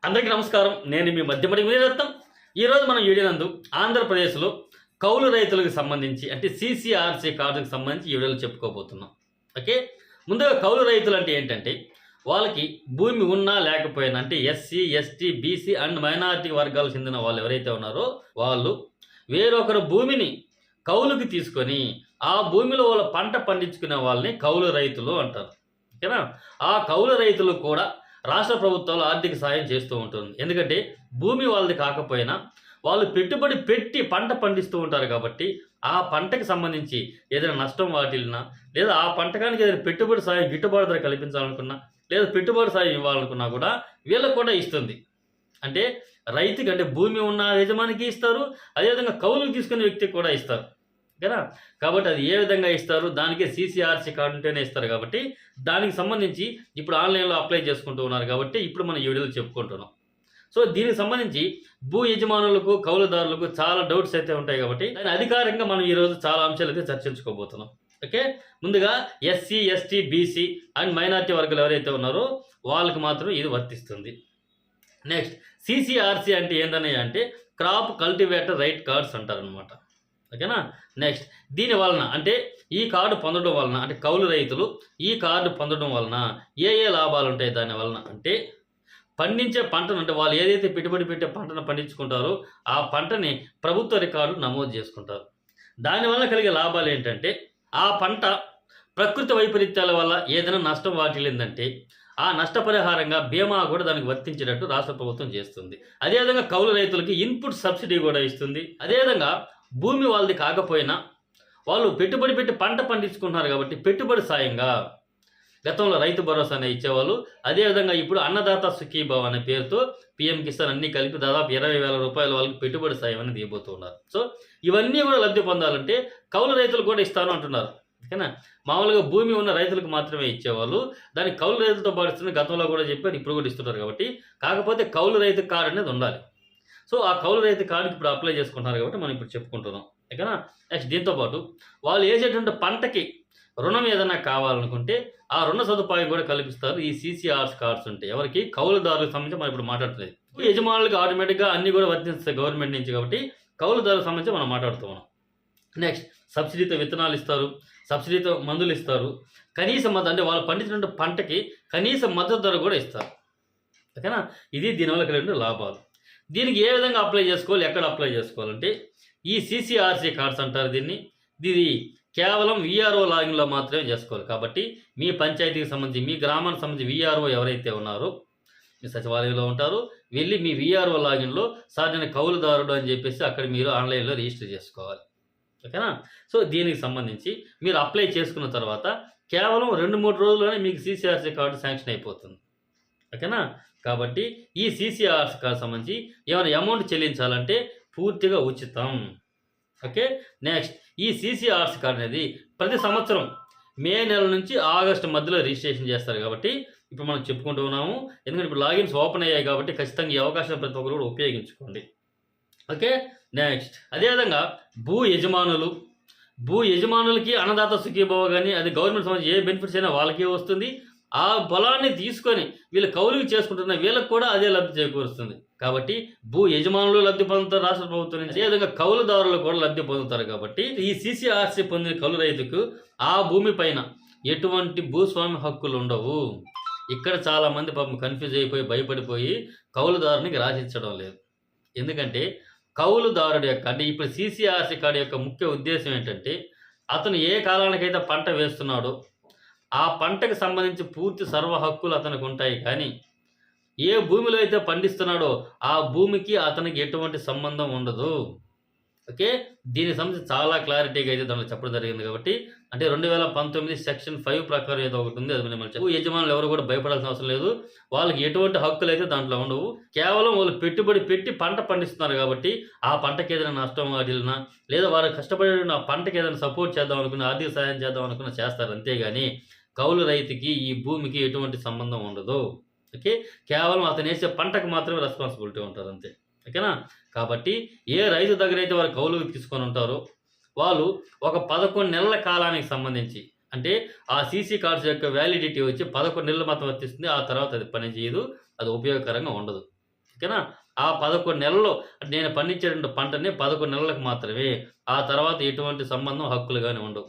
అందరికీ నమస్కారం. నేను మీ మధ్యమడి వీరరత్నం. ఈరోజు మనం వీడియోనందు ఆంధ్రప్రదేశ్లో కౌలు రైతులకు సంబంధించి అంటే సీసీఆర్సీ కార్డుకు సంబంధించి ఈ వీడియోలో చెప్పుకోబోతున్నాం. ఓకే, ముందుగా కౌలు రైతులు అంటే ఏంటంటే వాళ్ళకి భూమి ఉన్నా లేకపోయినా అంటే SC, ST, BC and minority వర్గాలకు చెందిన వాళ్ళు ఎవరైతే ఉన్నారో వాళ్ళు వేరొకరు భూమిని కౌలుకి తీసుకొని ఆ భూమిలో వాళ్ళ పంట పండించుకునే వాళ్ళని కౌలు రైతులు అంటారు. ఓకేనా, ఆ కౌలు రైతులు కూడా రాష్ట్ర ప్రభుత్వాలు ఆర్థిక సాయం చేస్తూ ఉంటుంది. ఎందుకంటే భూమి వాళ్ళది కాకపోయినా వాళ్ళు పెట్టుబడి పెట్టి పంట పండిస్తూ ఉంటారు కాబట్టి ఆ పంటకు సంబంధించి ఏదైనా నష్టం వాటిల్లినా లేదా ఆ పంటకానికి ఏదైనా పెట్టుబడి సాయం గిట్టుబాటు ధర కల్పించాలనుకున్నా లేదా పెట్టుబడి సాయం ఇవ్వాలనుకున్నా కూడా వీళ్ళకు కూడా ఇస్తుంది. అంటే రైతుకి అంటే భూమి ఉన్న యజమానికి ఇస్తారు, అదేవిధంగా కౌలుకు తీసుకునే వ్యక్తికి కూడా ఇస్తారు. ఓకేనా, కాబట్టి అది ఏ విధంగా ఇస్తారు, దానికి సీసీఆర్సీ కార్డు ఉంటేనే ఇస్తారు. కాబట్టి దానికి సంబంధించి ఇప్పుడు ఆన్లైన్లో అప్లై చేసుకుంటూ ఉన్నారు కాబట్టి ఇప్పుడు మనం ఈ వీడియోలో చెప్పుకుంటున్నాం. సో దీనికి సంబంధించి భూ యజమానులకు కౌలుదారులకు చాలా డౌట్స్ అయితే ఉంటాయి కాబట్టి దాని అధికారికంగా మనం ఈరోజు చాలా అంశాలు అయితే చర్చించుకోబోతున్నాం. ఓకే, ముందుగా SC, ST, BC and minority వర్గాలు ఎవరైతే ఉన్నారో వాళ్ళకి మాత్రం ఇది వర్తిస్తుంది. నెక్స్ట్ సీసీఆర్సీ అంటే ఏంటనే అంటే క్రాప్ కల్టివేటర్ రైట్ కార్డ్స్ అంటారనమాట. ఓకేనా, నెక్స్ట్ దీని వలన అంటే ఈ కార్డు పొందడం వలన అంటే కౌలు రైతులు ఈ కార్డు పొందడం వలన ఏ లాభాలు ఉంటాయి దాని వలన అంటే పండించే పంటను అంటే వాళ్ళు ఏదైతే పెట్టుబడి పెట్టే పంటను పండించుకుంటారో ఆ పంటని ప్రభుత్వ రికార్డు నమోదు చేసుకుంటారు. దానివల్ల కలిగే లాభాలు ఏంటంటే ఆ పంట ప్రకృతి వైపరీత్యాల వల్ల ఏదైనా నష్టం వాటిల్లిందంటే ఆ నష్టపరిహారంగా బీమా కూడా దానికి వర్తించేటట్టు రాష్ట్ర ప్రభుత్వం చేస్తుంది. అదేవిధంగా కౌలు రైతులకి ఇన్పుట్ సబ్సిడీ కూడా ఇస్తుంది. అదేవిధంగా భూమి వాళ్ళది కాకపోయినా వాళ్ళు పెట్టుబడి పెట్టి పంట పండించుకుంటున్నారు కాబట్టి పెట్టుబడి సాయంగా గతంలో రైతు భరోసానే ఇచ్చేవాళ్ళు. అదేవిధంగా ఇప్పుడు అన్నదాత సుఖీభావ అనే పేరుతో పీఎం కిసాన్ అన్ని కలిపి దాదాపు 20,000 రూపాయల వాళ్ళకి పెట్టుబడి సాయం అనేది ఇవ్వబోతున్నారు. సో ఇవన్నీ కూడా లబ్ధి పొందాలంటే కౌలు రైతులు కూడా ఇస్తాను అంటున్నారు. ఓకేనా, మామూలుగా భూమి ఉన్న రైతులకు మాత్రమే ఇచ్చేవాళ్ళు, దానికి కౌలు రైతులతో పాటిస్తున్న గతంలో కూడా చెప్పారు, ఇప్పుడు కూడా ఇస్తున్నారు. కాబట్టి కాకపోతే కౌలు రైతు కార్డు అనేది ఉండాలి. సో ఆ కౌలు రైతు కార్డుకి ఇప్పుడు అప్లై చేసుకుంటున్నారు కాబట్టి మనం ఇప్పుడు చెప్పుకుంటున్నాం. ఓకేనా, నెక్స్ట్ దీంతోపాటు వాళ్ళు వేసేటువంటి పంటకి రుణం ఏదైనా కావాలనుకుంటే ఆ రుణ సదుపాయం కూడా కల్పిస్తారు ఈ సీసీఆర్స్ కార్డ్స్ ఉంటే. ఎవరికి కౌలుదారులకు సంబంధించి మనం ఇప్పుడు మాట్లాడుతుంది. యజమానులకు ఆటోమేటిక్గా అన్ని కూడా వర్తిస్తాయి గవర్నమెంట్ నుంచి కాబట్టి కౌలుదారులకు సంబంధించి మనం మాట్లాడుతూ ఉన్నాం. నెక్స్ట్ సబ్సిడీతో విత్తనాలు ఇస్తారు, సబ్సిడీతో మందులు ఇస్తారు, కనీస మద్దతు అంటే వాళ్ళు పండించిన పంటకి కనీస మద్దతు ధర కూడా ఇస్తారు. ఓకేనా, ఇది దీనివల్ల కలిగిన లాభాలు. దీనికి ఏ విధంగా అప్లై చేసుకోవాలి, ఎక్కడ అప్లై చేసుకోవాలంటే ఈ సీసీఆర్సీ కార్డ్స్ అంటారు దీన్ని. ఇది కేవలం వీఆర్ఓ లాగిన్లో మాత్రమే చేసుకోవాలి. కాబట్టి మీ పంచాయతీకి సంబంధించి మీ గ్రామానికి సంబంధించి వీఆర్ఓ ఎవరైతే ఉన్నారో మీ సచివాలయంలో ఉంటారో వెళ్ళి మీ వీఆర్ఓ లాగిన్లో సార్ నేను కౌలుదారుడు అని చెప్పేసి అక్కడ మీరు ఆన్లైన్లో రిజిస్టర్ చేసుకోవాలి. ఓకేనా, సో దీనికి సంబంధించి మీరు అప్లై చేసుకున్న తర్వాత కేవలం 2-3 రోజుల్లోనే మీకు సీసీఆర్సీ కార్డు శాంక్షన్ అయిపోతుంది. ఓకేనా, కాబట్టి ఈ సీసీఆర్సీ కార్డు సంబంధించి ఏమైనా అమౌంట్ చెల్లించాలంటే పూర్తిగా ఉచితం. ఓకే, నెక్స్ట్ ఈ సీసీఆర్సీ కార్డు అనేది ప్రతి సంవత్సరం మే నెల నుంచి ఆగస్టు మధ్యలో రిజిస్ట్రేషన్ చేస్తారు. కాబట్టి ఇప్పుడు మనం చెప్పుకుంటూ ఉన్నాము, ఎందుకంటే ఇప్పుడు లాగిన్స్ ఓపెన్ అయ్యాయి కాబట్టి ఖచ్చితంగా ఈ అవకాశం ప్రతి ఒక్కరు కూడా ఉపయోగించుకోండి. ఓకే, నెక్స్ట్ అదేవిధంగా భూ యజమానులకి అన్నదాత సుఖీభావ కానీ అది గవర్నమెంట్ సంబంధించి ఏ బెనిఫిట్స్ అయినా వాళ్ళకే వస్తుంది. ఆ పొలాన్ని తీసుకొని వీళ్ళు కౌలుకి చేసుకుంటున్న వీళ్ళకి కూడా అదే లబ్ధి చేకూరుస్తుంది. కాబట్టి భూ యజమానులు లబ్ధి పొందుతారు రాష్ట్ర ప్రభుత్వం నుంచి, అదేవిధంగా కౌలుదారులు కూడా లబ్ధి పొందుతారు. కాబట్టి ఈ సీసీఆర్సీ పొందిన కౌలు రైతుకు ఆ భూమి పైన ఎటువంటి భూస్వామి హక్కులు ఉండవు. ఇక్కడ చాలామంది పాపం కన్ఫ్యూజ్ అయిపోయి భయపడిపోయి కౌలుదారునికి రాసిచ్చడం లేదు. ఎందుకంటే కౌలుదారుడు యొక్క అంటే ఇప్పుడు సీసీఆర్సీ కార్డు యొక్క ముఖ్య ఉద్దేశం ఏంటంటే అతను ఏ కాలానికైతే పంట వేస్తున్నాడో ఆ పంటకు సంబంధించి పూర్తి సర్వ హక్కులు అతనికి ఉంటాయి. కానీ ఏ భూమిలో అయితే పండిస్తున్నాడో ఆ భూమికి అతనికి ఎటువంటి సంబంధం ఉండదు. ఓకే, దీనికి సంబంధించి చాలా క్లారిటీగా అయితే దాంట్లో చెప్పడం జరిగింది. కాబట్టి అంటే 2019 సెక్షన్ 5 ప్రకారం ఏదో ఒకటి ఉంది, అది మనం యజమానులు ఎవరు కూడా భయపడాల్సిన అవసరం లేదు. వాళ్ళకి ఎటువంటి హక్కులు అయితే దాంట్లో ఉండవు. కేవలం వాళ్ళు పెట్టుబడి పెట్టి పంట పండిస్తున్నారు కాబట్టి ఆ పంటకి ఏదైనా నష్టం వాటిల్లినా లేదా వారు కష్టపడిన పంటకి ఏదైనా సపోర్ట్ చేద్దాం అనుకున్న ఆర్థిక సాయం చేద్దాం అనుకున్న చేస్తారు. అంతేగాని కౌలు రైతుకి ఈ భూమికి ఎటువంటి సంబంధం ఉండదు. ఓకే, కేవలం అతను వేసే పంటకు మాత్రమే రెస్పాన్సిబిలిటీ ఉంటుంది అంతే. ఓకేనా, కాబట్టి ఏ రైతు దగ్గర అయితే వారు కౌలుకి తీసుకొని ఉంటారో వాళ్ళు ఒక 11 నెలల కాలానికి సంబంధించి అంటే ఆ సీసీ కార్డ్స్ యొక్క వ్యాలిడిటీ వచ్చి 11 నెలలు మాత్రం వర్తిస్తుంది. ఆ తర్వాత అది పని చేయదు, అది ఉపయోగకరంగా ఉండదు. ఓకేనా? ఆ 11 నెలల్లో నేను పండించేటువంటి పంటని 11 నెలలకు మాత్రమే. ఆ తర్వాత ఎటువంటి సంబంధం, హక్కులు గాని ఉండవు.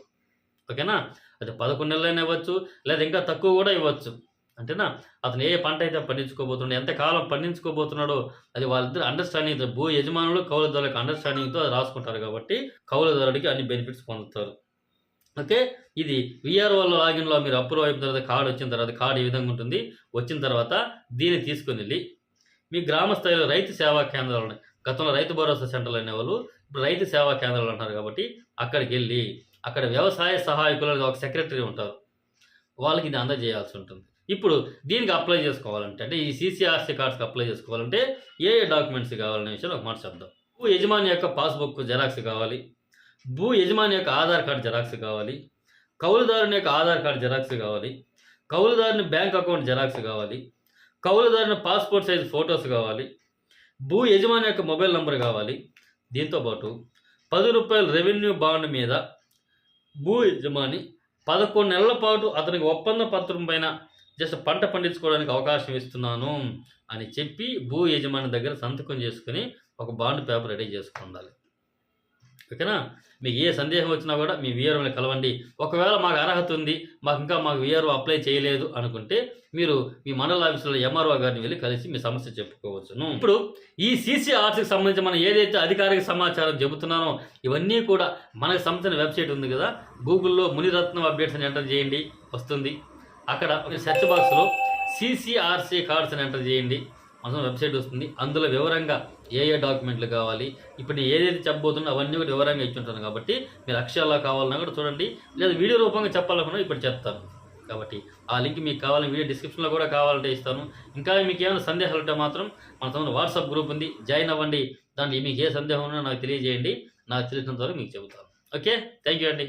ఓకేనా? అది 11 నెలలైనా ఇవ్వచ్చు, లేదా ఇంకా తక్కువ గూడా ఇవ్వచ్చు. అంటేనా? అతను ఏ పంట అయితే పండించుకోబోతున్నాడో, ఎంత కాలం పండించుకోబోతున్నాడో అది వాళ్ళిద్దరి అండర్‌స్టాండింగ్‌తో, భూ యజమానులు, కౌలుదారులకు అండర్‌స్టాండింగ్‌తో అది రాసుకుంటారు కాబట్టి, కౌలుదారుడికి అన్ని బెనిఫిట్స్ పొందుతారు. ఓకే. ఇది వీఆర్ఓలో లాగిన్‌లో మీరు అప్రూవ్ అయిపోయిన తర్వాత కార్డ్ వచ్చిన తర్వాత కార్డ్ ఈ విధంగా ఉంటుంది. వచ్చిన తర్వాత దీన్ని తీసుకొనెళ్ళి మీ గ్రామ స్థాయిలో రైతు సేవా కేంద్రాలున్నాయి. గతంలో రైతు భరోసా సెంటర్‌లు అనేవాళ్ళు. ఇప్పుడు రైతు సేవా కేంద్రాలు అంటున్నారు కాబట్టి అక్కడికెళ్ళి అక్కడ వ్యవసాయ సహాయకులు ఒక సెక్రటరీ ఉంటారు. వాళ్ళకి ఇది అందజేయాల్సి ఉంటుంది. ఇప్పుడు దీనికి అప్లై చేసుకోవాలంటే అంటే ఈ సీసీఆర్‌సీ కార్డ్స్‌కి అప్లై చేసుకోవాలంటే ఏ డాక్యుమెంట్స్ కావాలనే విషయాన్ని ఒక మాట చెప్దాం. భూ యజమాని యొక్క పాస్‌బుక్ జెరాక్స్ కావాలి. భూ యజమాని యొక్క ఆధార్ కార్డ్ జెరాక్స్ కావాలి. కౌలుదారుని యొక్క ఆధార్ కార్డ్ జెరాక్స్ కావాలి. కౌలుదారుని బ్యాంక్ అకౌంట్ జెరాక్స్ కావాలి. కౌలుదారుని పాస్‌పోర్ట్ సైజ్ ఫోటోస్ కావాలి. భూ యజమాని యొక్క మొబైల్ నంబర్ కావాలి. దీంతో పాటు రూ. 10 రెవెన్యూ బాండ్ మీద భూ యజమాని 11 నెలల పాటు అతనికి ఒప్పంద పత్రం పైన జస్ట్ పంట పండించుకోవడానికి అవకాశం ఇస్తున్నాను అని చెప్పి భూ యజమాని దగ్గర సంతకం చేసుకొని ఒక బాండ్ పేపర్ రెడీ చేసుకుండాలి. ఓకేనా? మీకు ఏ సందేహం వచ్చినా కూడా మీ వీఆర్ఓని కలవండి. ఒకవేళ మాకు అర్హత ఉంది, మాకు వీఆర్ఓ అప్లై చేయలేదు అనుకుంటే మీరు మీ మండల ఆఫీసులో ఎంఆర్ఓ గారిని వెళ్ళి కలిసి మీ సమస్య చెప్పుకోవచ్చును. ఇప్పుడు ఈ సీసీఆర్‌సీకి సంబంధించి మనం ఏదైతే అధికారిక సమాచారం చెబుతున్నానో ఇవన్నీ కూడా మనకు సంబంధించిన వెబ్సైట్ ఉంది కదా, గూగుల్‌లో మునిరత్నం అప్డేట్స్ అని ఎంటర్ చేయండి, వస్తుంది. అక్కడ మీరు సెర్చ్ బాక్స్‌లో సీసీఆర్‌సీ కార్డ్స్ అని ఎంటర్ చేయండి, మన వెబ్సైట్ వస్తుంది. అందులో వివరంగా ఏ డాక్యుమెంట్లు కావాలి, ఇప్పుడు నేను ఏదైతే చెప్పబోతున్నా అవన్నీ కూడా వివరంగా ఇచ్చుంటాను కాబట్టి మీరు అక్షరాలా కావాలన్నా కూడా చూడండి, లేదా వీడియో రూపంగా చెప్పాలనుకున్నా ఇప్పుడు చెప్తాను. కాబట్టి ఆ లింక్ మీకు కావాలని వీడియో డిస్క్రిప్షన్లో కూడా కావాలంటే ఇస్తాను. ఇంకా మీకు ఏమైనా సందేహాలు ఉంటే మాత్రం మన తమ వాట్సాప్ గ్రూప్ ఉంది, జాయిన్ అవ్వండి. దాంట్లో మీకు ఏ సందేహం ఉన్నా నాకు తెలియజేయండి, నాకు తెలిసినంత వరకు మీకు చెబుతాను. ఓకే, థ్యాంక్ యూ అండి.